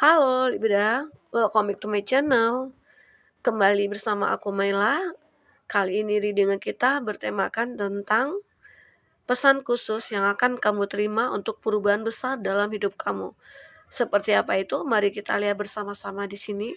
Halo Libra, welcome back to my channel. Kembali bersama aku Maila. Kali ini reading kita bertemakan tentang pesan khusus yang akan kamu terima untuk perubahan besar dalam hidup kamu. Seperti apa itu? Mari kita lihat bersama-sama di sini.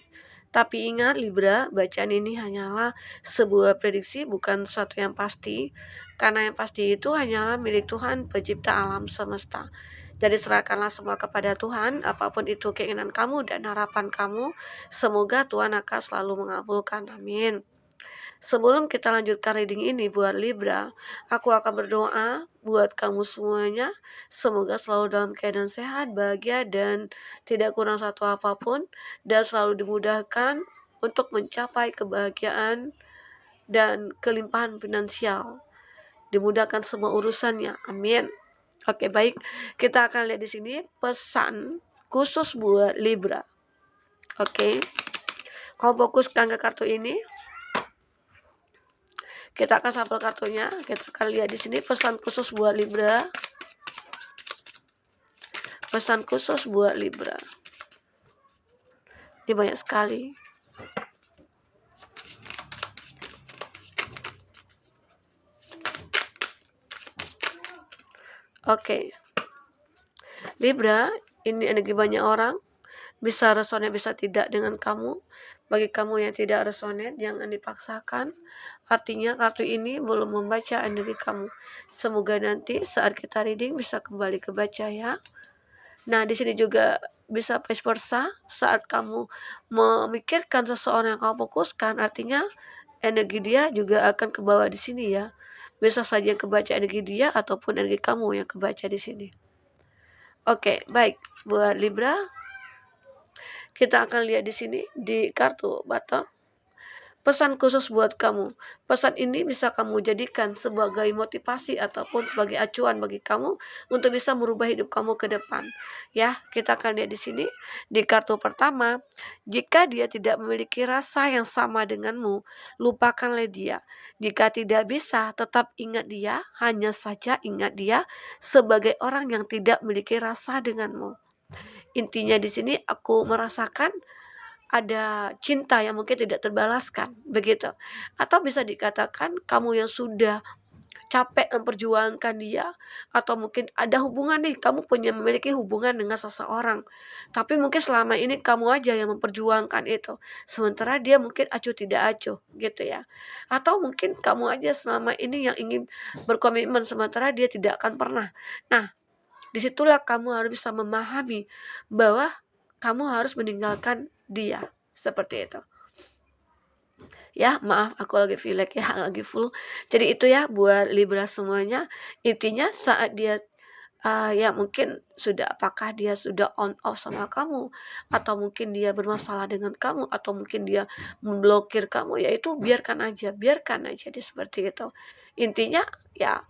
Tapi ingat Libra, bacaan ini hanyalah sebuah prediksi, bukan sesuatu yang pasti. Karena yang pasti itu hanyalah milik Tuhan, pencipta alam semesta. Jadi serahkanlah semua kepada Tuhan, apapun itu keinginan kamu dan harapan kamu. Semoga Tuhan akan selalu mengabulkan. Amin. Sebelum kita lanjutkan reading ini buat Libra, aku akan berdoa buat kamu semuanya. Semoga selalu dalam keadaan sehat, bahagia, dan tidak kurang satu apapun. Dan selalu dimudahkan untuk mencapai kebahagiaan dan kelimpahan finansial. Dimudahkan semua urusannya. Amin. Oke, baik. Kita akan lihat di sini pesan khusus buat Libra. Oke. Kamu fokuskan ke kartu ini. Kita akan sampel kartunya. Kita akan lihat di sini pesan khusus buat Libra. Pesan khusus buat Libra. Ini banyak sekali. Oke. Libra, ini energi banyak orang. Bisa resonate, bisa tidak dengan kamu. Bagi kamu yang tidak resonate, jangan dipaksakan. Artinya kartu ini belum membaca energi kamu. Semoga nanti saat kita reading bisa kembali kebaca ya. Nah, di sini juga bisa vice versa. Saat kamu memikirkan seseorang yang kamu fokuskan, artinya energi dia juga akan kebawa di sini ya. Bisa saja kebaca energi dia ataupun energi kamu yang kebaca di sini. Oke, baik. Buat Libra, kita akan lihat di sini di kartu bottom. Pesan khusus buat kamu. Pesan ini bisa kamu jadikan sebagai motivasi ataupun sebagai acuan bagi kamu untuk bisa merubah hidup kamu ke depan. Ya, kita akan lihat di sini di kartu pertama. Jika dia tidak memiliki rasa yang sama denganmu, lupakanlah dia. Jika tidak bisa, tetap ingat dia. Hanya saja ingat dia sebagai orang yang tidak memiliki rasa denganmu. Intinya di sini aku merasakan ada cinta yang mungkin tidak terbalaskan, begitu. Atau bisa dikatakan kamu yang sudah capek memperjuangkan dia, atau mungkin ada hubungan nih, kamu memiliki hubungan dengan seseorang, tapi mungkin selama ini kamu aja yang memperjuangkan itu, sementara dia mungkin acuh tidak acuh, gitu ya. Atau mungkin kamu aja selama ini yang ingin berkomitmen, sementara dia tidak akan pernah. Nah, disitulah kamu harus bisa memahami bahwa kamu harus meninggalkan dia, seperti itu. Ya, maaf aku lagi pilek ya, lagi flu. Jadi itu ya buat Libra semuanya. Intinya saat dia ya mungkin apakah dia sudah on off sama kamu, atau mungkin dia bermasalah dengan kamu, atau mungkin dia memblokir kamu, ya itu biarkan aja dia seperti itu. Intinya ya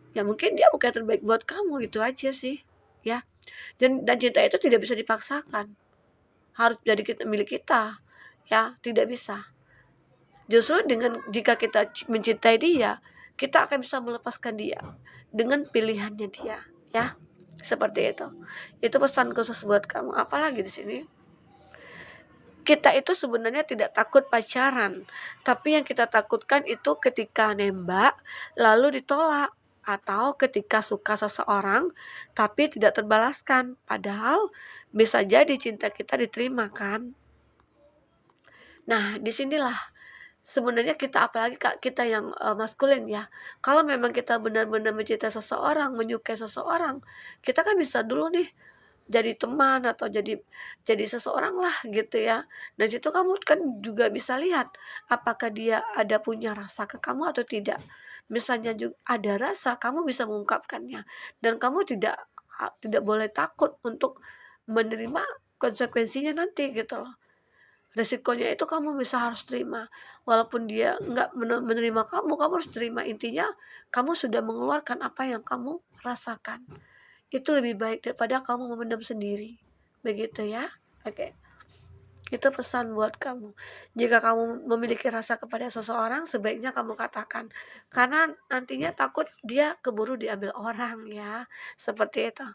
ya mungkin dia bukan terbaik buat kamu, gitu aja sih ya. Dan cinta itu tidak bisa dipaksakan, harus jadi milik kita ya, tidak bisa. Justru jika kita mencintai dia, kita akan bisa melepaskan dia dengan pilihannya dia ya, seperti itu. Itu pesan khusus buat kamu. Apalagi di sini, kita itu sebenarnya tidak takut pacaran, tapi yang kita takutkan itu ketika nembak lalu ditolak, atau ketika suka seseorang tapi tidak terbalaskan, padahal bisa jadi cinta kita diterima kan. Nah, disinilah sebenarnya kita, apalagi kita yang maskulin ya, kalau memang kita benar-benar mencintai seseorang, menyukai seseorang, kita kan bisa dulu nih jadi teman atau jadi seseorang lah gitu ya. Dan situ kamu kan juga bisa lihat apakah dia ada punya rasa ke kamu atau tidak. Misalnya juga ada rasa, kamu bisa mengungkapkannya, dan kamu tidak boleh takut untuk menerima konsekuensinya nanti gitu loh. Resikonya itu kamu bisa harus terima. Walaupun dia nggak menerima kamu harus terima. Intinya kamu sudah mengeluarkan apa yang kamu rasakan. Itu lebih baik daripada kamu memendam sendiri. Begitu ya. Oke. Itu pesan buat kamu. Jika kamu memiliki rasa kepada seseorang, sebaiknya kamu katakan. Karena nantinya takut dia keburu diambil orang ya. Seperti itu.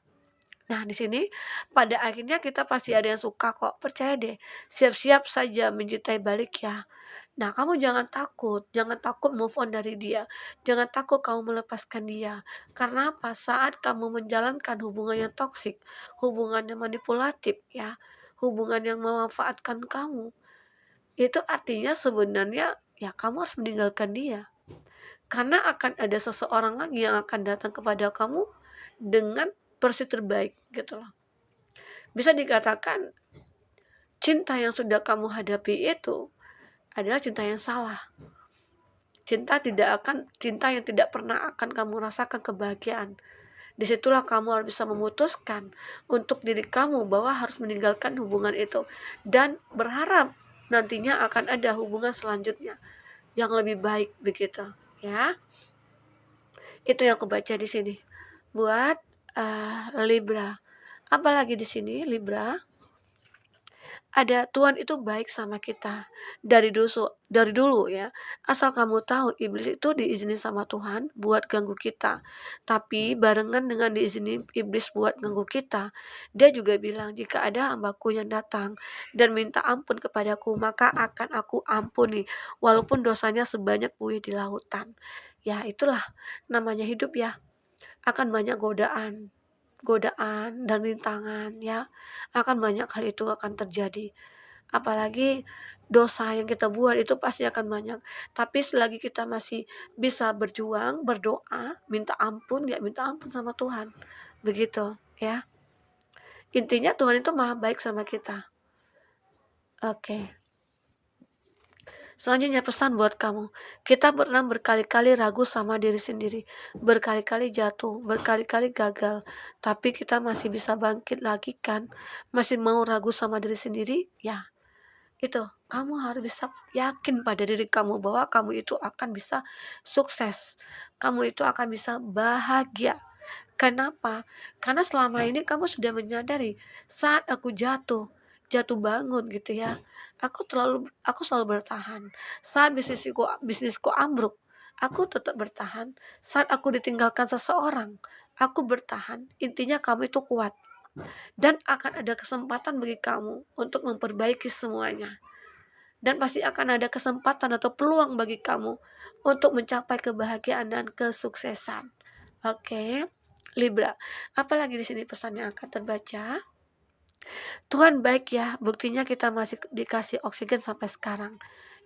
Nah, di sini pada akhirnya kita pasti ada yang suka kok, percaya deh. Siap-siap saja mencintai balik ya. Nah, kamu jangan takut move on dari dia. Jangan takut kamu melepaskan dia. Karena apa? Saat kamu menjalankan hubungan yang toksik, hubungan yang manipulatif ya, hubungan yang memanfaatkan kamu, itu artinya sebenarnya ya kamu harus meninggalkan dia. Karena akan ada seseorang lagi yang akan datang kepada kamu dengan versi terbaik gitu loh. Bisa dikatakan cinta yang sudah kamu hadapi itu adalah cinta yang salah. Cinta yang tidak pernah akan kamu rasakan kebahagiaan. Disitulah kamu harus bisa memutuskan untuk diri kamu bahwa harus meninggalkan hubungan itu dan berharap nantinya akan ada hubungan selanjutnya yang lebih baik begitu ya. Itu yang aku baca di sini buat Libra. Apalagi di sini Libra, ada Tuhan itu baik sama kita dari dulu ya. Asal kamu tahu iblis itu diizinin sama Tuhan buat ganggu kita. Tapi barengan dengan diizinin iblis buat ganggu kita, dia juga bilang jika ada hambaku yang datang dan minta ampun kepadaku, maka akan aku ampuni walaupun dosanya sebanyak buih di lautan. Ya itulah namanya hidup ya. Akan banyak godaan dan rintangan ya, akan banyak hal itu akan terjadi. Apalagi dosa yang kita buat itu pasti akan banyak. Tapi selagi kita masih bisa berjuang, berdoa, minta ampun sama Tuhan. Begitu ya. Intinya Tuhan itu maha baik sama kita. Oke. Selanjutnya pesan buat kamu. Kita pernah berkali-kali ragu sama diri sendiri. Berkali-kali jatuh, berkali-kali gagal. Tapi kita masih bisa bangkit lagi kan? Masih mau ragu sama diri sendiri? Ya, itu. Kamu harus bisa yakin pada diri kamu bahwa kamu itu akan bisa sukses. Kamu itu akan bisa bahagia. Kenapa? Karena selama ini kamu sudah menyadari saat aku jatuh bangun gitu ya. Aku selalu bertahan. Saat bisnisku ambruk, aku tetap bertahan. Saat aku ditinggalkan seseorang, aku bertahan. Intinya kamu itu kuat dan akan ada kesempatan bagi kamu untuk memperbaiki semuanya. Dan pasti akan ada kesempatan atau peluang bagi kamu untuk mencapai kebahagiaan dan kesuksesan. Oke, Libra. Apalagi di sini pesan yang akan terbaca. Tuhan baik ya, buktinya kita masih dikasih oksigen sampai sekarang.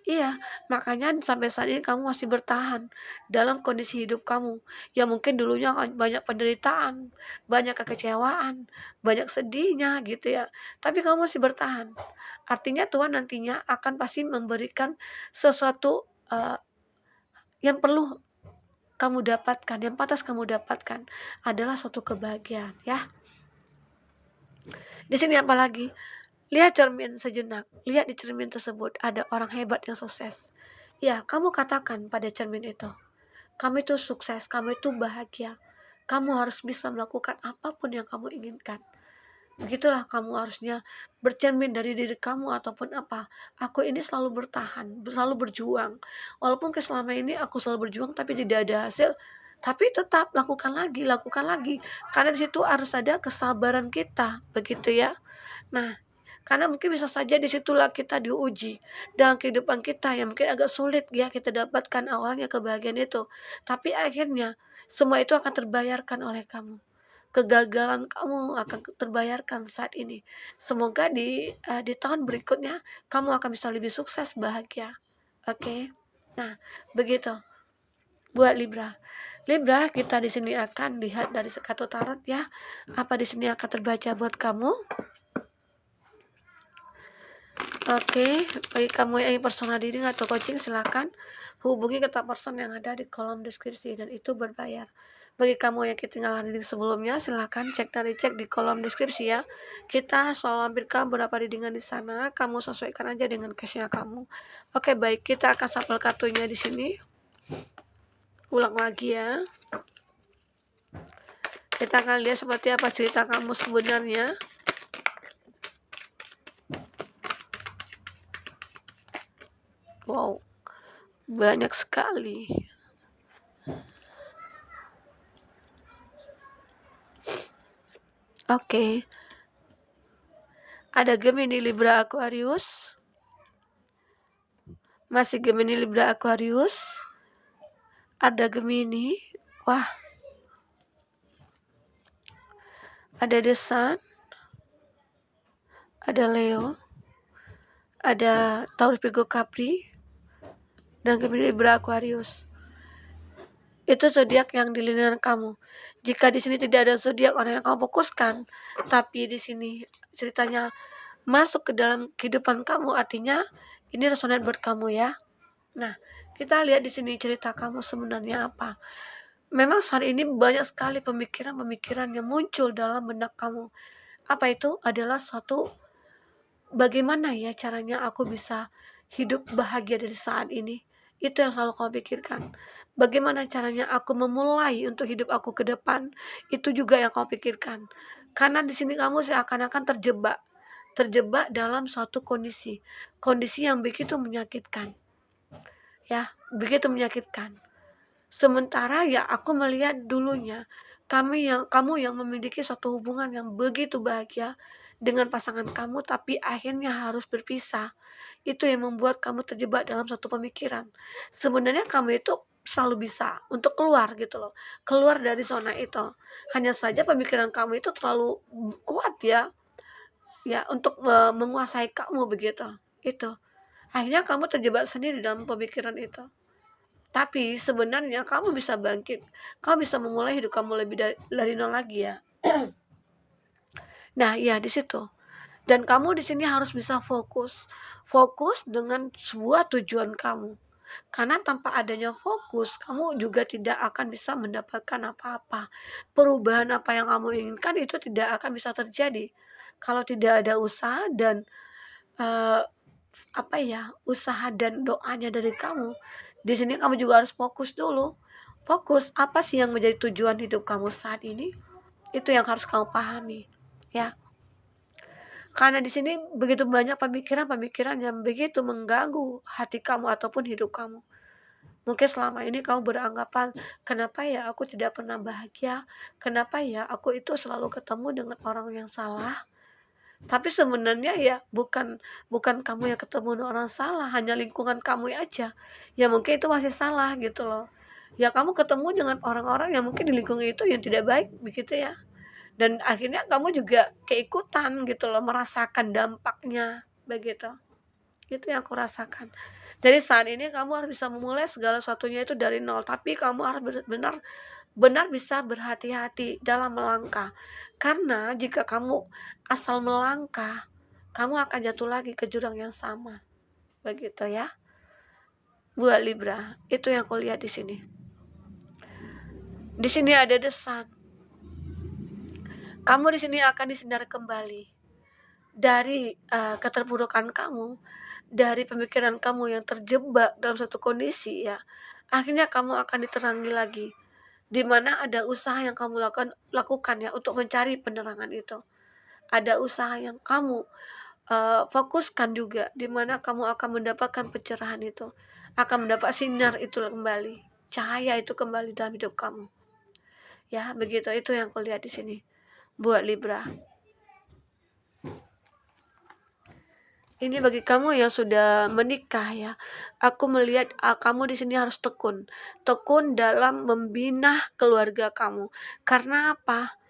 Iya, makanya sampai saat ini kamu masih bertahan dalam kondisi hidup kamu yang mungkin dulunya banyak penderitaan, banyak kekecewaan, banyak sedihnya gitu ya. Tapi kamu masih bertahan. Artinya Tuhan nantinya akan pasti memberikan sesuatu yang perlu kamu dapatkan, yang pantas kamu dapatkan adalah suatu kebahagiaan ya. Di sini apalagi? Lihat cermin sejenak. Lihat di cermin tersebut ada orang hebat yang sukses. Ya, kamu katakan pada cermin itu, kamu itu sukses, kamu itu bahagia. Kamu harus bisa melakukan apapun yang kamu inginkan. Begitulah kamu harusnya bercermin dari diri kamu ataupun apa. Aku ini selalu bertahan, selalu berjuang. Walaupun selama ini aku selalu berjuang tapi tidak ada hasil, tapi tetap lakukan lagi. Karena di situ harus ada kesabaran kita, begitu ya. Nah, karena mungkin bisa saja disitulah kita diuji dalam kehidupan kita yang mungkin agak sulit ya kita dapatkan awalnya kebahagiaan itu. Tapi akhirnya semua itu akan terbayarkan oleh kamu. Kegagalan kamu akan terbayarkan saat ini. Semoga di tahun berikutnya kamu akan bisa lebih sukses, bahagia. Oke. Nah, begitu buat Libra. Libra, kita di sini akan lihat dari kartu tarot ya. Apa di sini akan terbaca buat kamu? Oke, bagi kamu yang ingin personal reading atau coaching silakan hubungi kontak person yang ada di kolom deskripsi dan itu berbayar. Bagi kamu yang ketinggalan reading sebelumnya silakan cek dan dicek di kolom deskripsi ya. Kita selalu lampirkan beberapa readingan di sana, kamu sesuaikan aja dengan case-nya kamu. Oke, baik, kita akan sampel kartunya di sini. Ulang lagi ya. Kita akan lihat seperti apa cerita kamu sebenarnya. Wow, banyak sekali. Oke. Ada Gemini, Libra, Aquarius. Masih Gemini, Libra, Aquarius. Ada Gemini. Wah, ada The Sun. Ada Leo. Ada Taurus, Virgo, Capri. Dan Gemini, Libra, Aquarius. Itu zodiak yang di lingkungan kamu. Jika di sini tidak ada zodiak orang yang kamu fokuskan, tapi di sini ceritanya masuk ke dalam kehidupan kamu, artinya ini resonate buat kamu ya. Nah, kita lihat di sini cerita kamu sebenarnya apa. Memang saat ini banyak sekali pemikiran-pemikiran yang muncul dalam benak kamu. Apa itu? Adalah suatu bagaimana ya caranya aku bisa hidup bahagia dari saat ini. Itu yang selalu kamu pikirkan. Bagaimana caranya aku memulai untuk hidup aku ke depan. Itu juga yang kamu pikirkan. Karena di sini kamu seakan-akan terjebak dalam suatu kondisi yang begitu menyakitkan. Ya, begitu menyakitkan. Sementara ya aku melihat dulunya kamu yang memiliki suatu hubungan yang begitu bahagia dengan pasangan kamu, tapi akhirnya harus berpisah. Itu yang membuat kamu terjebak dalam satu pemikiran. Sebenarnya kamu itu selalu bisa untuk keluar gitu loh. Keluar dari zona itu. Hanya saja pemikiran kamu itu terlalu kuat ya. Ya, untuk menguasai kamu begitu. Itu. Akhirnya kamu terjebak sendiri dalam pemikiran itu. Tapi sebenarnya kamu bisa bangkit. Kamu bisa memulai hidup kamu lebih dari nol lagi ya. Nah, ya di situ. Dan kamu di sini harus bisa fokus. Fokus dengan sebuah tujuan kamu. Karena tanpa adanya fokus, kamu juga tidak akan bisa mendapatkan apa-apa. Perubahan apa yang kamu inginkan itu tidak akan bisa terjadi kalau tidak ada usaha dan eh, usaha dan doanya dari kamu. Di sini kamu juga harus fokus dulu. Fokus apa sih yang menjadi tujuan hidup kamu saat ini? Itu yang harus kamu pahami, ya. Karena di sini begitu banyak pemikiran-pemikiran yang begitu mengganggu hati kamu ataupun hidup kamu. Mungkin selama ini kamu beranggapan, kenapa ya aku tidak pernah bahagia? Kenapa ya aku itu selalu ketemu dengan orang yang salah? Tapi sebenarnya ya bukan kamu yang ketemu dengan orang salah, hanya lingkungan kamu aja. Ya mungkin itu masih salah gitu loh. Ya kamu ketemu dengan orang-orang yang mungkin di lingkungan itu yang tidak baik begitu ya. Dan akhirnya kamu juga keikutan gitu loh, merasakan dampaknya begitu. Itu yang aku rasakan. Jadi saat ini kamu harus bisa memulai segala sesuatunya itu dari nol, tapi kamu harus benar bisa berhati-hati dalam melangkah. Karena jika kamu asal melangkah, kamu akan jatuh lagi ke jurang yang sama. Begitu ya. Buat Libra, itu yang aku lihat di sini. Di sini ada The Sun. Kamu di sini akan disadari kembali dari keterpurukan kamu, dari pemikiran kamu yang terjebak dalam satu kondisi ya. Akhirnya kamu akan diterangi lagi, di mana ada usaha yang kamu lakukan ya untuk mencari penerangan itu. Ada usaha yang kamu fokuskan juga, di mana kamu akan mendapatkan pencerahan itu, akan mendapat sinar itu kembali, cahaya itu kembali dalam hidup kamu. Ya, begitu itu yang aku lihat di sini buat Libra. Ini bagi kamu yang sudah menikah ya. Aku melihat kamu di sini harus tekun dalam membina keluarga kamu. Karena apa?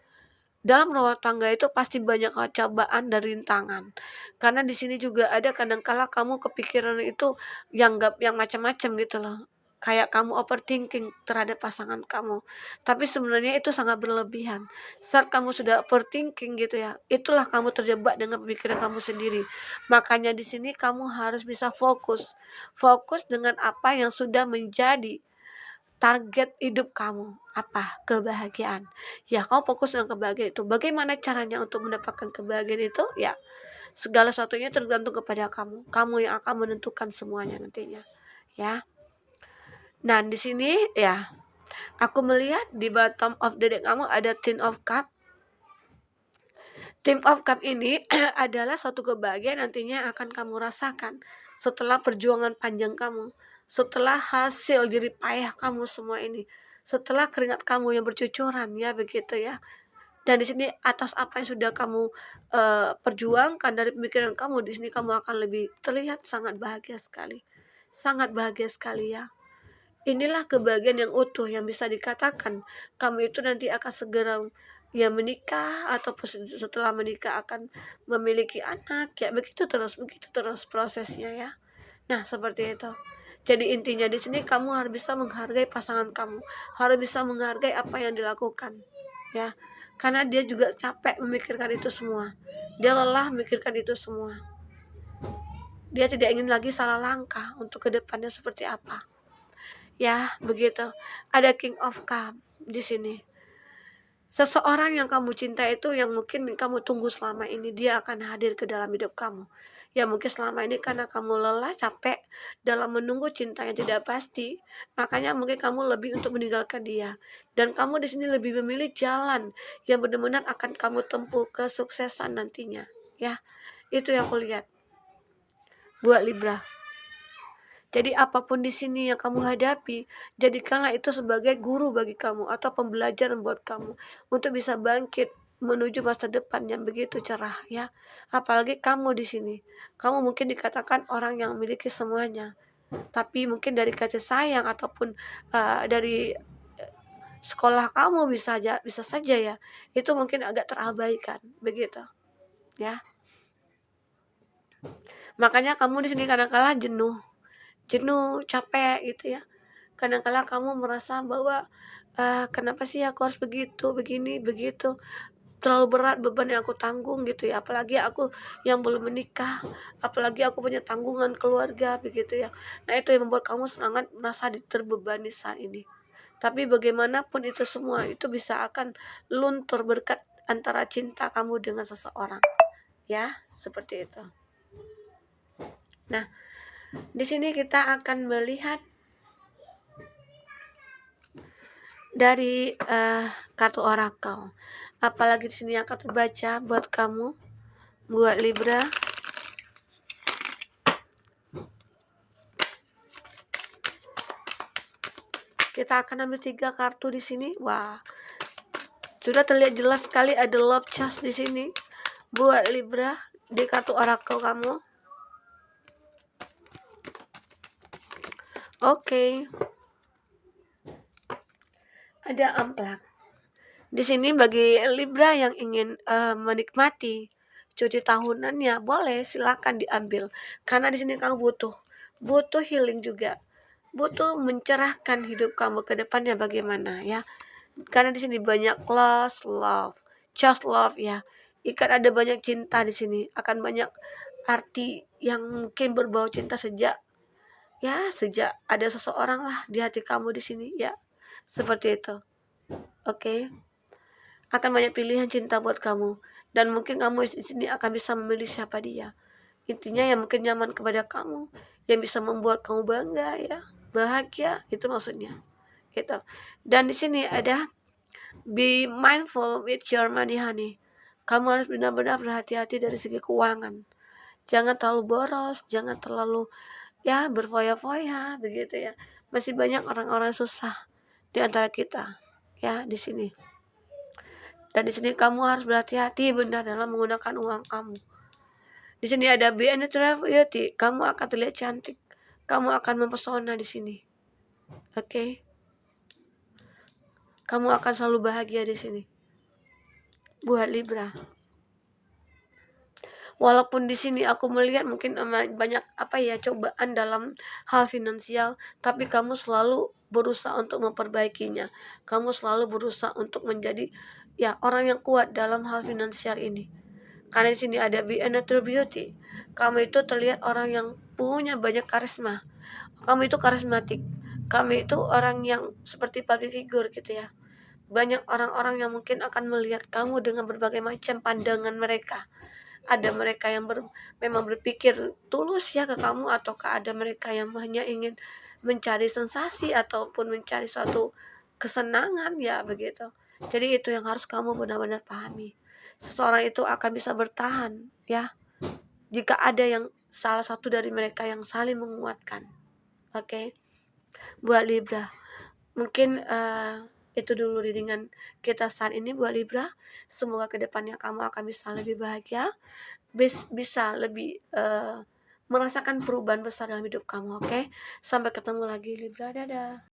Dalam rumah tangga itu pasti banyak cobaan dan rintangan. Karena di sini juga ada kadang-kala kamu kepikiran itu yang macam-macam gitu loh. Kayak kamu overthinking terhadap pasangan kamu. Tapi sebenarnya itu sangat berlebihan. Saat kamu sudah overthinking gitu ya, itulah kamu terjebak dengan pemikiran kamu sendiri. Makanya di sini kamu harus bisa fokus. Fokus dengan apa yang sudah menjadi target hidup kamu. Apa? Kebahagiaan. Ya, kamu fokus dengan kebahagiaan itu. Bagaimana caranya untuk mendapatkan kebahagiaan itu? Ya, segala sesuatunya tergantung kepada kamu. Kamu yang akan menentukan semuanya nantinya. Ya. Nah, di sini ya, aku melihat di bottom of the deck kamu ada Ten of Cup. Ten of Cup ini adalah suatu kebahagiaan nantinya akan kamu rasakan setelah perjuangan panjang kamu, setelah hasil jerih payah kamu semua ini, setelah keringat kamu yang bercucuran ya begitu ya. Dan di sini atas apa yang sudah kamu perjuangkan dari pemikiran kamu, di sini kamu akan lebih terlihat sangat bahagia sekali. Sangat bahagia sekali ya. Inilah kebahagiaan yang utuh yang bisa dikatakan kamu itu nanti akan segera ya menikah, ataupun setelah menikah akan memiliki anak, ya begitu terus prosesnya ya. Nah, seperti itu. Jadi intinya di sini kamu harus bisa menghargai pasangan kamu, harus bisa menghargai apa yang dilakukan, ya. Karena dia juga capek memikirkan itu semua. Dia lelah memikirkan itu semua. Dia tidak ingin lagi salah langkah untuk kedepannya seperti apa. Ya, begitu. Ada King of Cup di sini. Seseorang yang kamu cinta itu yang mungkin kamu tunggu selama ini, dia akan hadir ke dalam hidup kamu. Ya mungkin selama ini karena kamu lelah, capek dalam menunggu cinta yang tidak pasti, makanya mungkin kamu lebih untuk meninggalkan dia. Dan kamu di sini lebih memilih jalan yang benar-benar akan kamu tempuh kesuksesan nantinya. Ya, itu yang aku lihat. Buat Libra. Jadi apapun di sini yang kamu hadapi, jadikanlah itu sebagai guru bagi kamu atau pembelajaran buat kamu untuk bisa bangkit menuju masa depan yang begitu cerah ya. Apalagi kamu di sini. Kamu mungkin dikatakan orang yang memiliki semuanya. Tapi mungkin dari kasih sayang ataupun dari sekolah kamu bisa saja ya. Itu mungkin agak terabaikan begitu ya. Makanya kamu di sini kadang-kala jenuh, capek gitu ya. Kadang-kala kamu merasa bahwa, kenapa sih aku harus begitu, begini, begitu, terlalu berat beban yang aku tanggung gitu ya, apalagi aku yang belum menikah, apalagi aku punya tanggungan keluarga begitu ya. Nah itu yang membuat kamu sangat merasa terbebani saat ini. Tapi bagaimanapun itu semua, itu bisa akan luntur berkat antara cinta kamu dengan seseorang, ya, seperti itu. Nah, di sini kita akan melihat dari kartu orakel. Apalagi di sini akan terbaca buat kamu, buat Libra. Kita akan ambil 3 kartu di sini. Wah, sudah terlihat jelas sekali ada love chest di sini buat Libra di kartu orakel kamu. Oke. Ada amplak. Di sini bagi Libra yang ingin menikmati cuti tahunannya, boleh silakan diambil. Karena di sini kamu butuh healing juga. Butuh mencerahkan hidup kamu ke depannya bagaimana ya. Karena di sini banyak lost love, just love ya. Ikan ada banyak cinta di sini, akan banyak arti yang mungkin berbau cinta sejak ada seseorang lah di hati kamu di sini ya. Seperti itu. Oke. Akan banyak pilihan cinta buat kamu dan mungkin kamu di sini akan bisa memilih siapa dia. Intinya yang mungkin nyaman kepada kamu, yang bisa membuat kamu bangga ya, bahagia, itu maksudnya. Gitu. Dan di sini ada be mindful with your money honey. Kamu harus benar-benar berhati-hati dari segi keuangan. Jangan terlalu boros, jangan terlalu ya berfoya-foya begitu ya. Masih banyak orang-orang susah di antara kita ya di sini. Dan di sini kamu harus berhati-hati benar dalam menggunakan uang kamu. Di sini ada be beauty, kamu akan terlihat cantik. Kamu akan mempesona di sini. Oke. Kamu akan selalu bahagia di sini. Buat Libra. Walaupun di sini aku melihat mungkin banyak cobaan dalam hal finansial, tapi kamu selalu berusaha untuk memperbaikinya. Kamu selalu berusaha untuk menjadi ya orang yang kuat dalam hal finansial ini. Karena di sini ada be a natural beauty. Kamu itu terlihat orang yang punya banyak karisma. Kamu itu karismatik. Kamu itu orang yang seperti public figure gitu ya. Banyak orang-orang yang mungkin akan melihat kamu dengan berbagai macam pandangan mereka. Ada mereka yang memang berpikir tulus ya ke kamu, ataukah ada mereka yang hanya ingin mencari sensasi ataupun mencari suatu kesenangan ya begitu. Jadi itu yang harus kamu benar-benar pahami. Seseorang itu akan bisa bertahan ya jika ada yang salah satu dari mereka yang saling menguatkan. Oke. Buat Libra, mungkin Itu dulu reading kita saat ini buat Libra. Semoga kedepannya kamu akan bisa lebih bahagia, bisa lebih, merasakan perubahan besar dalam hidup kamu, oke? Sampai ketemu lagi Libra, dadah.